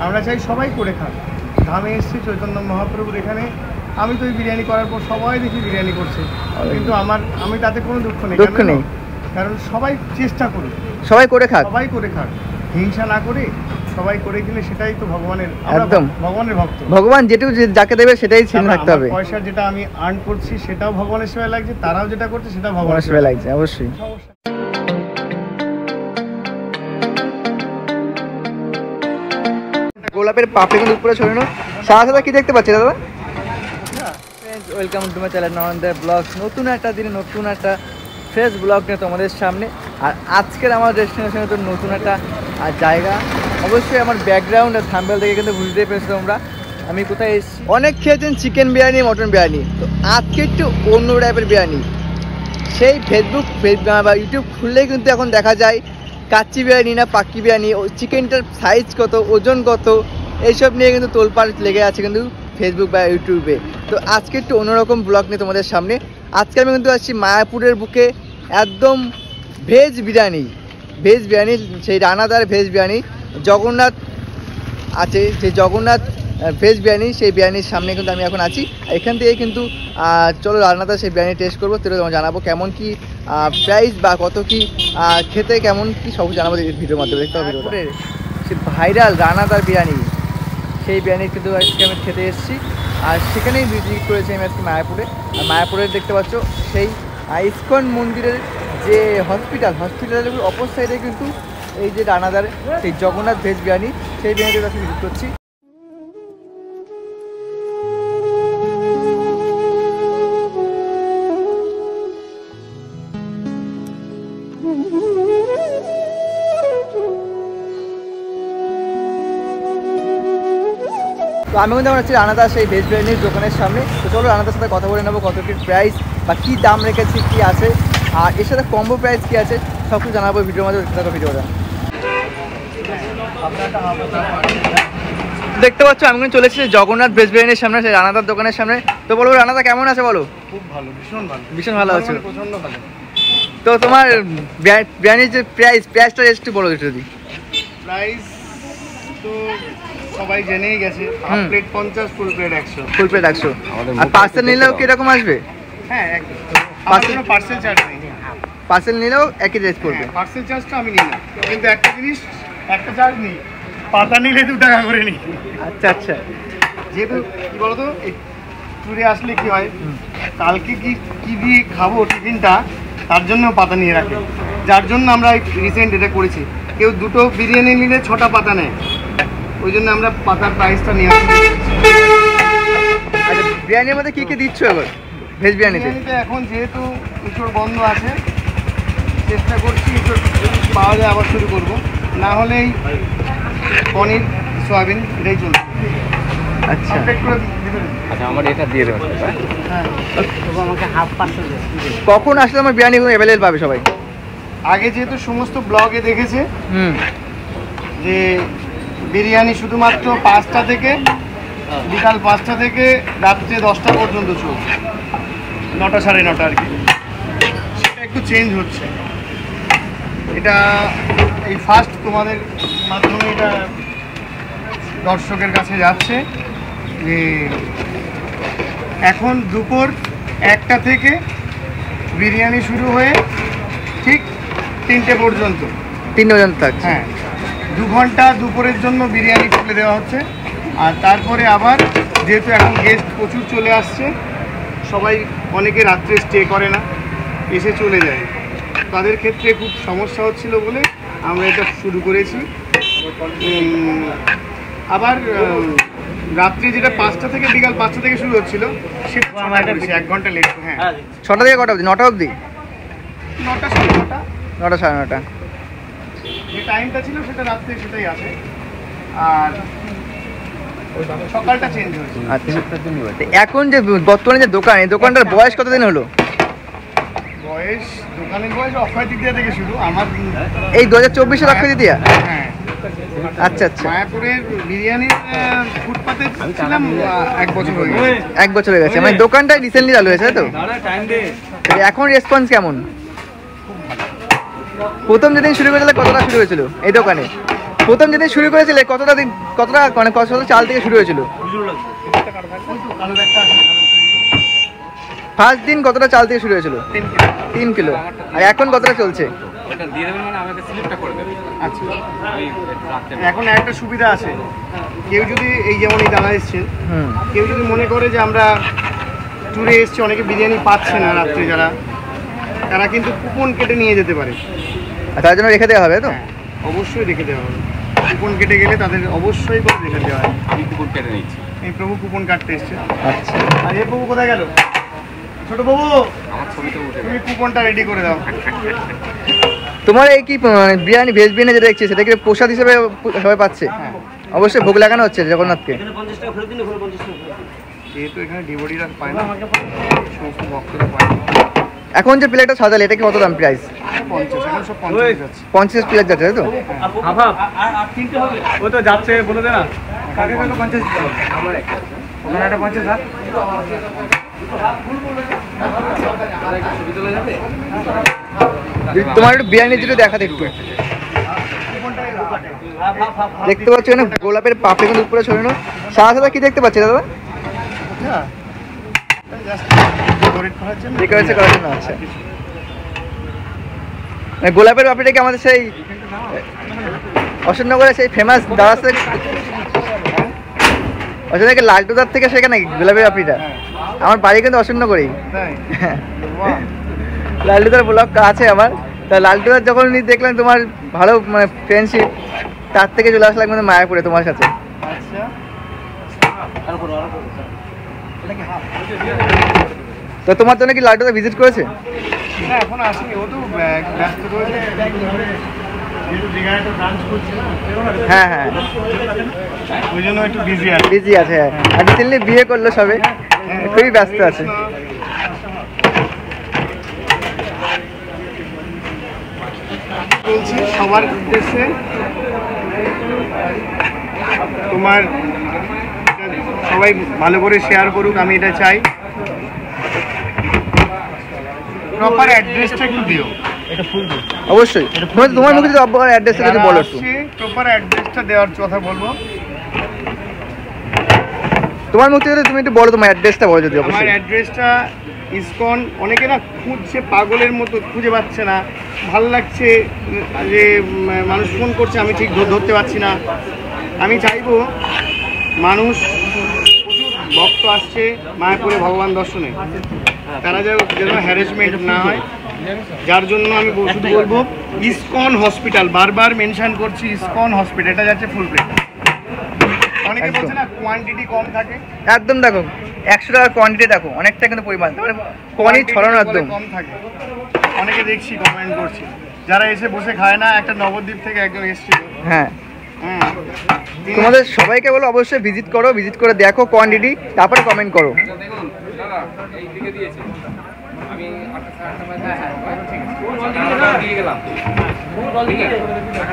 আমরা চাই সবাই করে খান। ধামে এসছি চৈতন্য মহাপ্রভুর এখানে, আমি তো ওই বিরিয়ানি করার পর সবাই দেখি বিরিয়ানি করছে, কিন্তু আমি তাতে কোনো দুঃখ নেই, কারণ সবাই চেষ্টা করি, সবাই করে খাক, হিংসা না করে সবাই করে গেলে সেটাই তো ভগবানের, একদম ভগবানের ভক্ত, ভগবান যেটুকু যাকে দেবে সেটাই ছিনে থাকতে হবে। পয়সা যেটা আমি আর্ন করছি সেটাও ভগবানের সেবায় লাগছে, তারাও যেটা করছে সেটাও ভগবানের সেবায় লাগছে, অবশ্যই। গোলাপের পাপড়ি কিন্তু উপরে ছড়ানো। সাদা সাদা কি দেখতে পাচ্ছি দাদা? Welcome to my channel Nande blogs. নতুন একটা দিনে নতুন একটা ফ্রেশ ব্লগ নিয়ে তোমাদের সামনে। আর আজকের আমার ডেস্টিনেশনে তো নতুন একটা জায়গা। অবশ্যই আমার ব্যাকগ্রাউন্ড আর থাম্বনেল থেকে কিন্তু বুঝতেই পেরেছো তোমরা আমি কোথায় এসেছি। অনেক খেয়েছেন চিকেন বিরিয়ানি, মটন বিরিয়ানি, তো আজকে একটু অন্য টাইপের বিরিয়ানি। সেই ফেসবুক বা ইউটিউব খুললেই কিন্তু এখন দেখা যায় কাচ্চি বিরিয়ানি না পাক্কি বিরিয়ানি, চিকেনটার সাইজ কত, ওজন কত, এইসব নিয়ে কিন্তু তোলপাড় লেগে আছে কিন্তু ফেসবুক বা ইউটিউবে। তো আজকে একটু অন্যরকম ব্লগ নিয়ে তোমাদের সামনে। আজকে আমি কিন্তু আসছি মায়াপুরের বুকে একদম ভেজ বিরিয়ানি, সেই রানাদার ভেজ বিরিয়ানি। জগন্নাথ আছে, সেই জগন্নাথ ভেজ বিরিয়ানি, সেই বিরিয়ানির সামনে কিন্তু আমি এখন আছি। এখান থেকে কিন্তু চলো রান্নাদার সেই বিরিয়ানি টেস্ট করবো, তো তোমার জানাবো কেমন কি প্রাইস বা কত কি খেতে কেমন কি সব জানাবো ভিডিওর মাধ্যমে। দেখতে হবে ভিডিওটা। সে ভাইরাল রানাদার বিরিয়ানি, সেই বিরিয়ানি কিন্তু আজকে আমি খেতে এসেছি। আর সেখানেই ভিজিট করেছি আমি আজকে মায়াপুরে। আর মায়াপুরের দেখতে পাচ্ছ সেই ইস্কন মন্দিরের যে হসপিটালের অপর সাইডে কিন্তু এই যে রানাদার সেই জগন্নাথ ভেজ বিরিয়ানি, সেই বিরিয়ানিটা আমি ভিজিট করছি। তো আমি কিন্তু আছি রানাদার সেই ভেজ বিরিয়ানির দোকানের সামনে। তো চলো রানাদার সাথে কথা বলে নেবো কত কি প্রাইস বা কী দাম রেখেছি, কী আছে, আর এর সাথে কম্বো প্রাইস কী আছে সব কিছু জানাবো ভিডিওর মধ্যে। দেখো ভিডিওটা। দেখতে পাচ্ছ আমি কিন্তু চলে এসেছি জগন্নাথ ভেজ বিরিয়ানির সামনে, সেই রানাদার দোকানের সামনে। তো বলো রানাদা কেমন আছে বলো? খুব ভালো, ভীষণ ভালো আছে, প্রচণ্ড ভালো। তো তোমার বিরিয়ানির যে প্রাইসটা একটু বলো যদি। প্রাইস তো সবাই জেনেই গেছে, half plate 50, full plate 100। Full plate 100। আর পার্সেল নিলেও কিরকম আসবে? হ্যাঁ একদম, কোনো পার্সেল চার্জ নেই। পার্সেল নিলেও একই রেট পড়বে। পার্সেল চার্জটা আমি নিই না, কিন্তু একটা জিনিস, একটা চার্জ নিই, পাতা নিলে 2 টাকা করে নিই। আচ্ছা আচ্ছা। যেহেতু কি বলতো ট্যুরে আসলে কি হয়, কালকে কি দিয়ে খাবো টিফিনটা, তার জন্য পাতা নিয়ে রাখে, যার জন্য আমরা রিসেন্ট এটা করেছি। কেউ 2টো বিরিয়ানি নিলে 6টা পাতা নেয়, ওই জন্য আমরা পাতার প্রাইসটা নিয়ে আসি। আচ্ছা, বিরিয়ানির মধ্যে কী কী দিচ্ছ এবার ভেজ বিরিয়ানিতে? এখন যেহেতু ইঁচড় বন্ধ আছে, চেষ্টা করছি ইঁচড় পাওয়া যায় আবার শুরু করব, না হলেই পনির সয়াবিন এটাই চলবে। আচ্ছা আচ্ছা, আমার এটা দিয়ে দেবেন। হ্যাঁ, আমাকে হাফ পার্সেল। কখন আসলে আমার বিরিয়ানি অ্যাভেলেবল পাবে সবাই? আগে যেহেতু সমস্ত ব্লগে দেখেছে যে বিরিয়ানি শুধুমাত্র 5টা থেকে বিকাল 5টা থেকে রাত্রে 10টা পর্যন্ত চলছে, 9টা সাড়ে 9টা আর কি। সেটা একটু চেঞ্জ হচ্ছে, এটা এই ফার্স্ট তোমাদের মাধ্যমে এটা দর্শকের কাছে যাচ্ছে যে এখন দুপুর 1টা থেকে বিরিয়ানি শুরু হয়ে ঠিক 3টে পর্যন্ত, 3 পর্যন্ত থাকছে। হ্যাঁ, 2 ঘন্টা দুপুরের জন্য বিরিয়ানি খুলে দেওয়া হচ্ছে। আর তারপরে আবার যেহেতু এখন গেস্ট প্রচুর চলে আসছে, সবাই অনেকে রাত্রে স্টে করে না, এসে চলে যায়, তাদের ক্ষেত্রে খুব সমস্যা হচ্ছিল বলে আমরা এটা শুরু করেছি। আবার রাত্রি যেটা 5টা থেকে বিকাল 5টা থেকে শুরু হচ্ছিল, সেটা 1 ঘন্টা লেট। হ্যাঁ, 6টা থেকে কটা অবধি? 9টা অবধি? 9টা সাড়ে 9টা, 9টা সাড়ে 9টা যে টাইমটা ছিল সেটা রাত্রে সেটাই আছে, আর সকালটা চেঞ্জ হয়েছে। আচ্ছা, এখন যে বর্তমানে যে দোকান, এই দোকানটার বয়স কতদিন হলো? বয়স, দোকানের বয়স অক্ষয় তৃতীয়া থেকে শুরু। আমার এই 2024-এর অক্ষয় তৃতীয়া। হ্যাঁ আচ্ছা আচ্ছা। মায়াপুরের বিরিয়ানি ফুটপাতে ছিলাম 1 বছর হয়ে গেছে। 1 বছর হয়ে গেছে, মানে দোকানটা রিসেন্টলি চালু হয়েছে, তাই তো? এখন রেসপন্স কেমন? প্রথম যেদিন শুরু করেছিলে কতটা শুরু হয়েছিল এই দোকানে? প্রথম যেদিন শুরু করেছিলে কতটা দিন কতটা মানে কত চাল থেকে শুরু হয়েছিল? ফার্স্ট দিন কতটা চাল থেকে শুরু হয়েছিল? 3 কিলো। আর এখন কতটা চলছে? এখন একটা সুবিধা আছে, কেউ যদি এই যেমন এই দাদা এসছেন, কেউ যদি মনে করে যে আমরা ট্যুরে এসছি, অনেকে বিরিয়ানি পাচ্ছে না রাত্রে, যারা তারা কিন্তু কুপন কেটে নিয়ে যেতে পারে। তার জন্য রেখে দেওয়া হবে তো? অবশ্যই রেখে দেওয়া হবে। কুপন কেটে গেলে তাদের অবশ্যই করে রেখে দেওয়া হয়। আমি কুপন কেটে নিচ্ছি। এই প্রভু কুপন কাটতে এসছে। আচ্ছা, আর এই প্রভু কোথায় গেল? ছোট বাবু, আমার ছবিটা উঠে তুমি কুপনটা রেডি করে দাও। তোমার এই কি বিরিয়ানি, ভেজ বিরিয়ানি যেটা দেখছি, সেটা কি প্রসাদ হিসেবে সবাই পাচ্ছে? অবশ্যই ভোগ লাগানো হচ্ছে জগন্নাথকে। যেহেতু এখানে ডিভোটিরা পায় না, সমস্ত ভক্তরা পায় না। এখন যে প্লেটটা সাজালে, এটা কি কত দাম প্রাইস? 50, এখন সব 50 যাচ্ছে। 50 প্লেট যাচ্ছে, তাই তো? ও তো যাচ্ছে, বলে দে না কাকে কত 50 দিতে হবে? আমার একটা 50 হাত। তোমার একটু বিরিয়ানি যেটা দেখাতে একটু। দেখতে পাচ্ছ এখানে গোলাপের পাপড়ি কিন্তু উপরে ছড়ানো। সাদা সাদা কি দেখতে পাচ্ছি দাদা? ডেকোরেশন করার জন্য। আচ্ছা, গোলাপের পাপড়িটা কি আমাদের সেই অশোকনগরের সেই ফেমাস দাদা অশোকনগরের লালটুদার থেকে শেখা নাকি গোলাপের পাপড়িটা? আমার বাড়ি কিন্তু অশোকনগরেই। লালটুদার ব্লগ আছে আমার, তা লালটুদার যখন দেখলাম তোমার ভালো মানে ফ্রেন্ডশিপ, তার থেকে চলে আসলাম কিন্তু মায়াপুরে তোমার কাছে। তো তোমার জন্য কি লালটুদা ভিজিট করেছে? না, এখন আসেনি, ও তো ব্যস্ত রয়েছে। হ্যাঁ হ্যাঁ, ওই জন্য একটু বিজি আছে। বিজি আছে, হ্যাঁ। আর রিসেন্টলি বিয়ে করলো সবে, খুবই ব্যস্ত আছে। বলছি সবার উদ্দেশ্যে, তোমার সবাই ভালো করে শেয়ার করুক, আমি এটা চাই। প্রপার অ্যাড্রেসটা একটু দিও। এটা ফুল দিও অবশ্যই। তোমার মুখে যদি অ্যাড্রেসটা যদি বলো একটু। প্রপার অ্যাড্রেসটা দেওয়ার কথা বলবো। তোমার মুখে যদি তুমি একটু বলো, তোমার অ্যাড্রেসটা বলো যদি। আমার অ্যাড্রেসটা ইসকন, অনেকে না খুঁজছে, পাগলের মতো খুঁজে পাচ্ছে না। ভালো লাগছে যে মানুষ ফোন করছে, আমি ঠিক ধরতে পারছি না। আমি চাইবো মানুষ, প্রচুর ভক্ত আসছে মায়াপুরে ভগবান দর্শনে, তারা যেন হ্যারাসমেন্ট না হয়। যার জন্য আমি শুধু বলবো ইসকন হসপিটাল, বারবার মেনশন করছি ইসকন হসপিটাল, এটা যাচ্ছে ফুল প্লেট। অনেকে বলছে না কোয়ান্টিটি কম থাকে, একদম দেখো 100 টাকার কোয়ান্টিটি দেখো, অনেকটা কিন্তু পরিমাণ, মানে কোয়ানি ছড়ানো একদম কম থাকে। অনেকে দেখছি কমেন্ট করছি, যারা এসে বসে খায় না। একটা নবদ্বীপ থেকে একজন এসেছিল। হ্যাঁ, তোমাদের সবাইকে বলো অবশ্যই ভিজিট করো, ভিজিট করে দেখো কোয়ান্টিটি, তারপরে কমেন্ট করো। দেখুন দাদা, এই দিকে দিয়েছি আমি 8:30 দিয়ে গেলাম।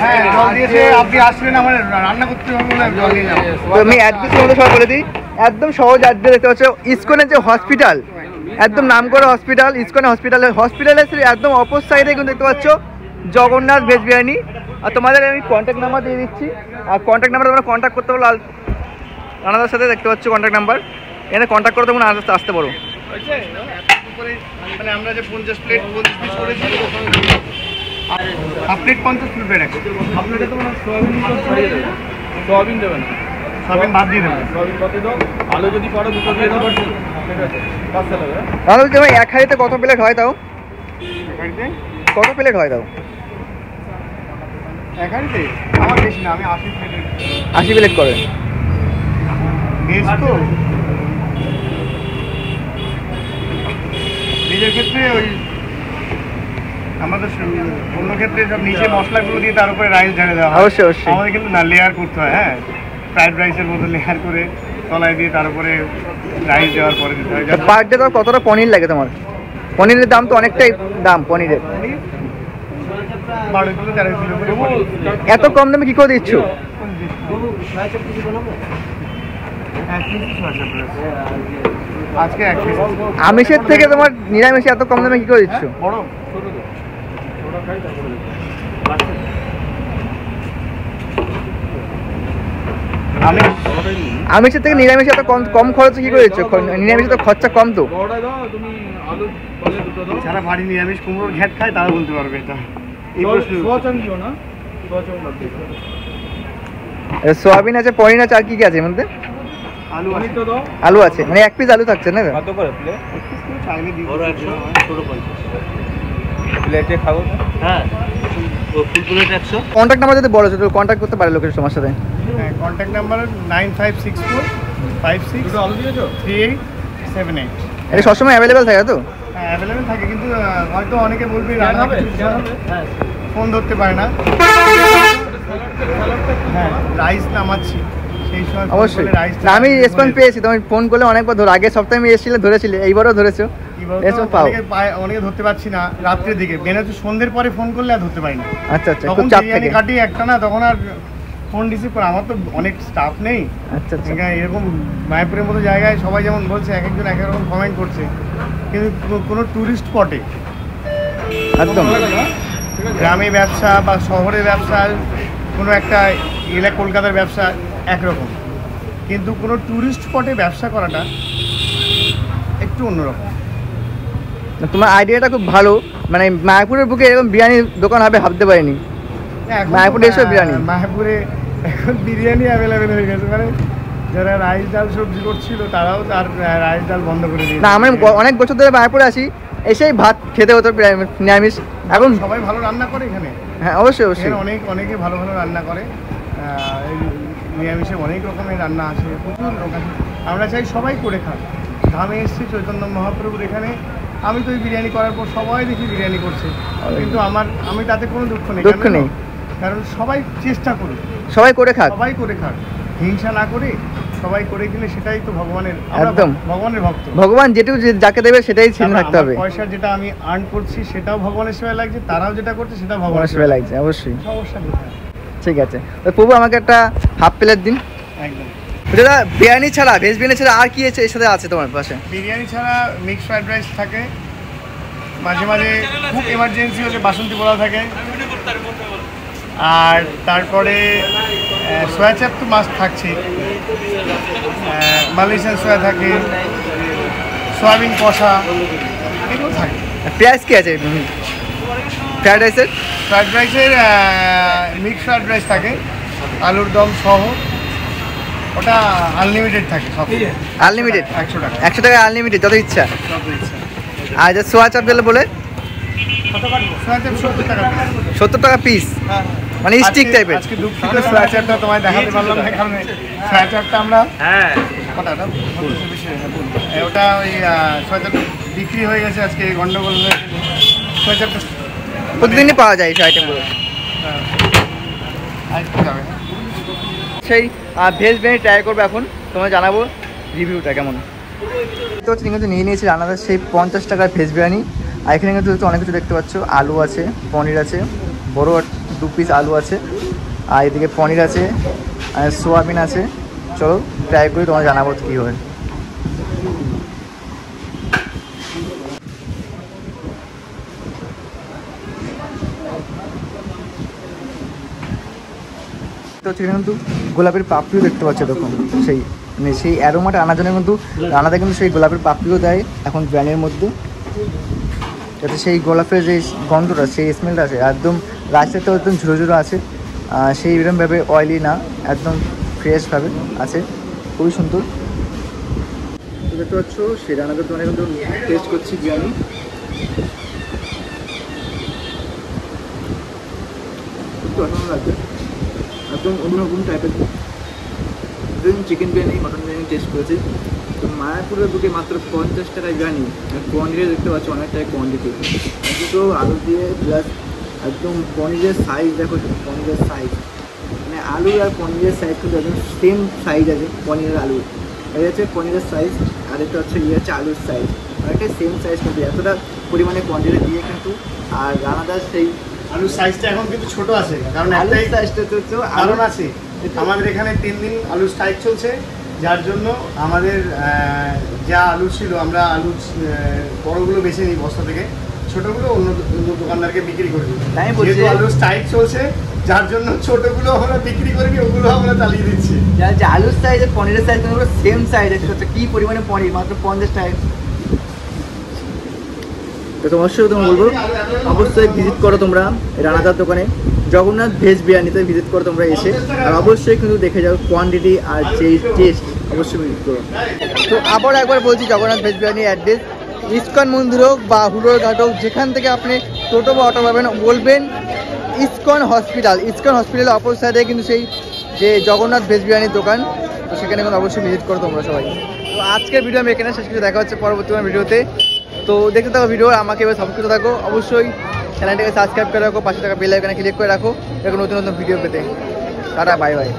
হ্যাঁ, জল দিয়েছে। আপনি আসলেন, আমার রান্না করতে হবে বলে জল দিয়ে যাবো। আমি অ্যাড্রেস তোমাদের সবাই বলে দিই, একদম সহজ অ্যাড্রেস দেখতে পাচ্ছ। ইসকনের যে হসপিটাল, একদম নাম করা হসপিটাল, ইসকনের হসপিটালের একদম অপোজ সাইডে কিন্তু দেখতে পাচ্ছ জগন্নাথ ভেজ বিরিয়ানি। আর তোমাদের আমি কন্ট্যাক্ট নাম্বার দিয়ে দিচ্ছি, আর কন্ট্যাক্ট নাম্বার তোমরা কন্ট্যাক্ট করতে পারো। রানাদার সাথে দেখতে পাচ্ছ কন্ট্যাক্ট নাম্বার, এখানে কন্ট্যাক্ট করে তোমরা আসতে পারো। মানে আমরা যে 50 প্লেট 50 পিস করেছি, হাফ প্লেট 50 ফুল প্লেট আছে। হাফ প্লেটে তো মানে সোয়াবিন ছড়িয়ে দেবে। সোয়াবিন দেবে না, সোয়াবিন বাদ দিয়ে দেবে। সোয়াবিন কত দাও, আলু যদি পারো দুটো দিয়ে দাও। ঠিক আছে, পাঁচটা লাগবে। তাহলে তুমি এক হাঁড়িতে কত প্লেট হয় তাও? কত প্লেট হয় তাও? এক হাঁড়িতে আমার বেশি না, আমি 80 প্লেট। 80 প্লেট করে ভেজ তো। নিজের ক্ষেত্রে ওই আমাদের অন্য ক্ষেত্রে সব নিচে মশলাগুলো দিয়ে তার উপরে রাইস ঢেলে দেওয়া হয়। অবশ্যই অবশ্যই। আমাদের কিন্তু না, লেয়ার করতে হয়। হ্যাঁ, ফ্রাইড রাইসের মতো লেয়ার করে তলায় দিয়ে তার উপরে রাইস দেওয়ার পরে দিতে হয়। পার ডে তোমার কতটা পনির লাগে তোমার? পনিরের দাম তো অনেকটাই দাম পনিরের। 12 কিলো 13 কিলো করে পনির। এত কম দামে কি করে দিচ্ছ? আজকে 1 পিস। আমিষের থেকে তোমার নিরামিষে এত কম দামে কি করে দিচ্ছ? বড় আমি আমিষের থেকে নিরামিষে এত কম খরচে কি করেছো? নিরামিষে তো খরচা কম তো। যারা বাড়ি নিরামিষ কুমড়োর ঘ্যাট খায় তারা বলতে পারবে এটা। এই প্রশ্ন সোয়াবিন আছে, পনির আছে, আর কি কি আছে এর মধ্যে? আলু আছে, আলু আছে, মানে এক পিস আলু থাকছে না? চাইলে দিই। প্লেটে খাবো হ্যাঁ ফুল প্লেট 100। কন্ট্যাক্ট নাম্বার যদি বলো তো কন্ট্যাক্ট করতে পারে লোকের তোমার সাথে। হ্যাঁ, কন্ট্যাক্ট নাম্বার 9564563878। এটা সবসময় অ্যাভেলেবেল থাকে তো? হ্যাঁ, অ্যাভেলেবেল থাকে, কিন্তু হয়তো অনেকে বলবে রান্না ফোন ধরতে পারে না। হ্যাঁ, রাইস নামাচ্ছি সেই সময় অবশ্যই না, আমি রেসপন্স পেয়েছি। তুমি ফোন করলে অনেকবার ধরো, আগের সপ্তাহে আমি এসেছিলে, ধরেছিলে, এইবারও ধরেছো। অনেকে ধরতে পারছি না রাত্রের দিকে, বেনাতে সন্ধ্যের পরে ফোন করলে আর ধরতে পারি না। আচ্ছা আচ্ছা, তখন খুব চাপ বিরিয়ানি থাকে। কাটি একটা না, তখন আর ফোন রিসিভ করে। আমার তো অনেক স্টাফ নেই। আচ্ছা আচ্ছা, এরকম মায়াপুরের মতো জায়গায় সবাই যেমন বলছে, এক একজন এক এক রকম কমেন্ট করছে, কিন্তু কোনো ট্যুরিস্ট স্পটে একদম গ্রামে ব্যবসা বা শহরে ব্যবসা, কোনো একটা কলকাতার ব্যবসা একরকম, কিন্তু কোনো ট্যুরিস্ট স্পটে ব্যবসা করাটা একটু অন্যরকম। তোমার আইডিয়াটা খুব ভালো। মানে মায়াপুরের বুকে এরকম বিরিয়ানি দোকান হবে ভাবতে পারিনি। মায়াপুরে এসব বিরিয়ানি, মায়াপুরে এখন বিরিয়ানি অ্যাভেলেবেল হয়ে গেছে। মানে যারা রাইস ডাল সবজি করছিল তারাও তার রাইস ডাল বন্ধ করে দিয়েছে। না, আমি অনেক বছর ধরে মায়াপুরে আসি, এসেই ভাত খেতে হতো নিরামিষ। এখন সবাই ভালো রান্না করে এখানে। হ্যাঁ অবশ্যই অবশ্যই, অনেকে ভালো ভালো রান্না করে। নিরামিষে অনেক রকমের রান্না আছে, প্রচুর লোক আছে। আমরা চাই সবাই করে খান। ধামে এসেছি চৈতন্য মহাপ্রভুর এখানে, আমি তো এই বিরিয়ানি করার পর সবাই দেখি বিরিয়ানি করছে, কিন্তু আমি তাতে কোনো দুঃখ নেই। কারণ সবাই চেষ্টা করি, সবাই করে খাক, সবাই করে খাক, হিংসা না করে সবাই করে গেলে সেটাই তো ভগবানের। একদম ভগবানের ভক্ত, ভগবান যেটুকু যাকে দেবে সেটাই ছেড়ে থাকতে হবে। পয়সা যেটা আমি আর্ন করছি সেটাও ভগবানের সেবায় লাগছে, তারাও যেটা করছে সেটাও ভগবানের সেবায় লাগছে। অবশ্যই, সমস্যা কোথায়? ঠিক আছে। তো প্রভু আমাকে একটা হাফ প্লেট দিন। একদম। দাদা, বিরিয়ানি ছাড়া, ভেজ বিরিয়ানি ছাড়া আর কি আছে এর সাথে আছে তোমার পাশে? বিরিয়ানি ছাড়া মিক্সড ফ্রাইড রাইস থাকে, মাঝে মাঝে খুব এমার্জেন্সি হলে বাসন্তী পোলাও থাকে, আর তারপরে সোয়া চাপ তো মাছ থাকছেই, মালয়েশিয়ান সোয়া থাকে, সয়াবিন কষা, এগুলো থাকে। প্রাইস কি আছে ফ্রাইড রাইসের? ফ্রাইড রাইসের মিক্সড ফ্রাইড রাইস থাকে আলুর দম সহ, ওটা আনলিমিটেড থাকে সব। আনলিমিটেড 100 টাকা, 100 টাকা আনলিমিটেড, যত ইচ্ছা। সব ইচ্ছা। আর যে সোয়া চাপ দিলে বলে সোয়া চাপ 70 টাকা। 70 টাকা পিস, মানে স্টিক টাইপের। আজকে দুঃখিত, সোয়া চাপটা তোমায় দেখাতে পারলাম না, কারণ সোয়া চাপটা আমরা ওটা ওই সোয়া চাপটা বিক্রি হয়ে গেছে, আজকে গন্ডগোল হয়ে সোয়া চাপটা প্রতিদিনই পাওয়া যায় এই আইটেমগুলো। সেই ভেজ বিরিয়ানি ট্রাই করবো এখন, তোমায় জানাবো রিভিউটা কেমন। তো হচ্ছে কিন্তু নিয়ে নিয়েছি রান্নাদার সেই 50 টাকার ভেজ বিরিয়ানি। আর এখানে কিন্তু অনেক কিছু দেখতে পাচ্ছ, আলু আছে, পনির আছে, বড় 2 পিস আলু আছে, আর এদিকে পনির আছে, আর সোয়াবিন আছে। চলো ট্রাই করি, তোমায় জানাবো কী হয়। তো হচ্ছে কিন্তু গোলাপের পাপড়িও দেখতে পাচ্ছ, দেখুন সেই অ্যারোমাটা আনার জন্য কিন্তু রান্নাতে কিন্তু সেই গোলাপের পাপড়িও দেয় এখন বিরিয়ানির মধ্যে, যাতে সেই গোলাপের যে গন্ধটা, সেই স্মেলটা আছে একদম। রাইসটাও একদম ঝুড়ো ঝুড়ো আছে, সেই এরকমভাবে অয়েলি না, একদম ফ্রেশভাবে আছে, খুবই সুন্দর। দেখতে পাচ্ছ সেই রান্নাটা তোমার কিন্তু টেস্ট করছি বিরিয়ানি। একটু অসাধারণ লাগবে, একদম অন্যরকম টাইপের। Chicken biryani, mutton biryani test করেছি। তো মায়াপুরের বুকে মাত্র 50 টাকায় বিরিয়ানি, আর কোয়ান্টিটি দেখতে পাচ্ছি অনেকটাই কোয়ান্টিটি। দুটো আলু দিয়ে প্লাস একদম পনিরের সাইজ দেখো, পনিরের সাইজ মানে আলু আর পনিরের সাইজ কিন্তু একদম সেম সাইজ আছে। পনিরের আলু এই হচ্ছে পনিরের সাইজ, আর এটা হচ্ছে হচ্ছে আলুর সাইজ, অনেকটাই সেম সাইজ কিন্তু এতটা পরিমাণে কোয়ান্টিটি দিয়ে কিন্তু। আর রানাদার সেই আলুর সাইজটা এখন কিন্তু ছোট আছে, কারণ আলুর একটাই সাইজটা তো কারণ আছে, আমাদের এখানে 3 দিন আলু স্ট্রাইক চলছে, যার জন্য আমাদের যা আলু ছিল আমরা আলু বড়গুলো বেছে নিই বস্তা থেকে, ছোটগুলো অন্য দোকানদারকে বিক্রি করে দিই। যেহেতু আলু স্ট্রাইক চলছে, যার জন্য ছোটগুলো আমরা বিক্রি করিনি, ওগুলো আমরা চালিয়ে দিচ্ছি। যার যে আলুর সাইজ আর পনিরের সাইজ কিন্তু সেম সাইজ আছে, হচ্ছে কী পরিমাণে পনির, মাত্র 50 টাকা। তো অবশ্যই তোমার বলবো অবশ্যই ভিজিট করো তোমরা রানাদার দোকানে, জগন্নাথ ভেজ বিরিয়ানিতে ভিজিট করো তোমরা এসে, আর অবশ্যই কিন্তু দেখে যাও কোয়ান্টিটি আর যে টেস্ট, অবশ্যই ভিজিট করো। তো আবার একবার বলছি, Jagannath veg biryani address ISKCON মন্দির হোক বা হুলোর ঘাট হোক, যেখান থেকে আপনি টোটো বা অটো পাবেন বলবেন ইস্কন হসপিটাল। ইস্কন হসপিটালের অপর সাইডে কিন্তু সেই যে জগন্নাথ ভেজ বিরিয়ানির দোকান, তো সেখানে কিন্তু অবশ্যই ভিজিট করো তোমরা সবাই। তো আজকের ভিডিও আমি এখানে শেষ করে, দেখা হচ্ছে পরবর্তী ভিডিওতে। তো দেখতে থাকো ভিডিও, আমাকে এবার সাবস্ক্রাইব করে থাকো, অবশ্যই চ্যানেলটাকে সাবস্ক্রাইব করে রাখো, পাশে থাকা বেল আইকনে ক্লিক করে রাখো এরকম নতুন নতুন ভিডিও পেতে। Tata, bye bye.